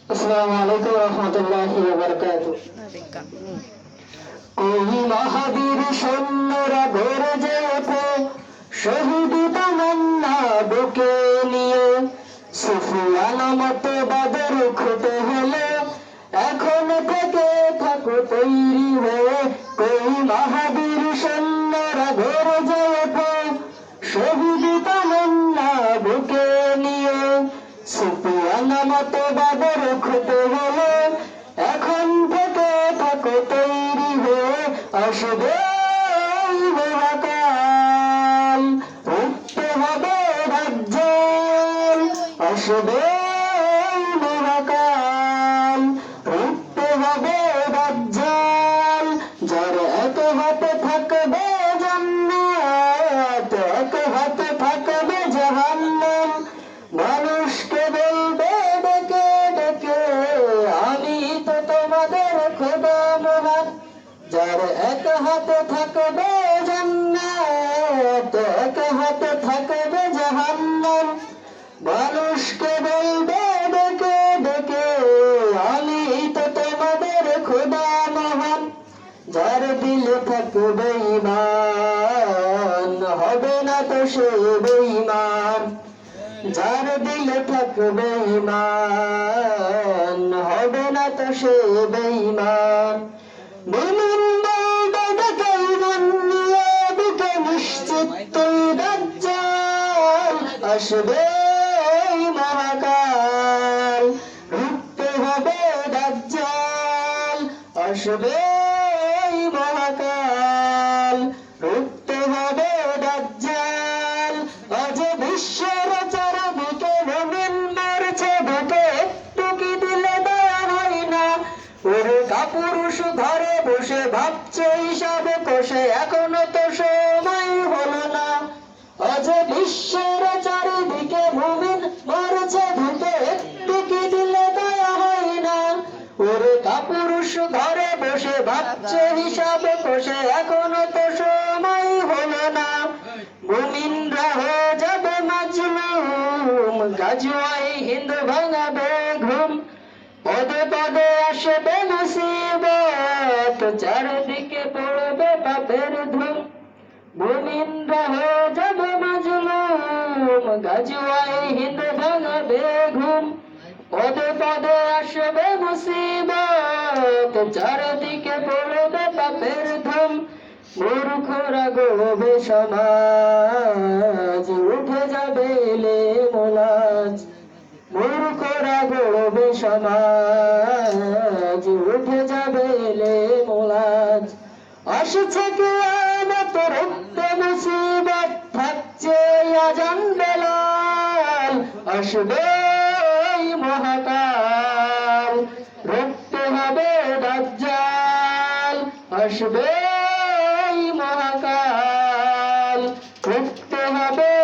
अस्सलामु अलैकुम रहमतुल्लाहि व बारकातुहू। कोई महावीर सैन्यरा गरजे ओठे शहीद तमन्ना बुके निये সুফিয়ান মতবাদের খুঁটে হলে এখন থেকে থাকো তৈরি হয়ে কোই মহাবীর সৈন্যরা গরজে ওঠে শহীদ তামান্না বুকে নিয়ে সুফিয়ান মতবাদের খুঁটে হলে এখন থেকে থাকো তৈরি হয়ে আসবে মহাকাল উঠতে হবে দাজ্জাল আসবে মহাকাল উঠতে হবে দাজ্জাল যার এক হাতে থাকবে জান্নাত এক হাতে থাকবে জাহান্নাম মানুষকে বলবে ডেকে ডেকে আমি তো তোমাদের খোদা মহান যার এক হাতে থাকবে জান্নাত এক হাতে থাকবে জাহান্নাম মানুষকে বলবে ডেকে ডেকে আমি তো তোমাদের খোদা মহান যার দিলে থাকবে ঈমান হবে না তো সে বেঈমান যার দিলে থাকবে ঈমান হবে না তো সে বেঈমান মুমিন বলবে ডেকে ঈমান নিয়ে বুকে নিশ্চিত তুই দাজ্জাল আসবে মহাকাল রুখতে হবে দাজ্জাল আসবে মহাকাল রুখতে হবে দাজ্জাল আজ বিশ্বের চারিদিকে মুমিন মরছে বুকে একটু কি দিলে দয়া হয় না ওরে কাপুরুষ ঘরে বসে ভাবছে হিসাবে কষে এখনো তো সময় হলো না আজ বিশ্বের চারিদিকে মুমিন মরছে বুকে একটু কি দিলে দয়া হয় না ওরে কাপুরুষ ঘরে বসে ভাবছে হিসাবে কষে এখনো তো সময় হলো না মুমিনরা হয়ে যাবে মাজলুম গাজওয়াই হিন্দ ভাঙাবে ঘুম পদে পদে আসবে মুসিবত চারিদিকে পড়বে পাপের ধুম মুমিনরা হয়ে যাবে মাজলুম গাজওয়াই হিন্দ ভাঙাবে ঘুম পদে পদে আসবে মুসিবত চারিদিকে পড়বে পাপের ধুম মূর্খরা গড়বে সমাজ উঠে যাবে লেমুলাজ মূর্খরা গড়বে সমাজ উঠে যাবে লেমুলাজ আসছে কিয়ামত রুখতে মুসিবত থাকছে আজান বেলাল আসবে মহাকাল রুখতে হবে দাজ্জাল আসবে মহাকাল রুখতে হবে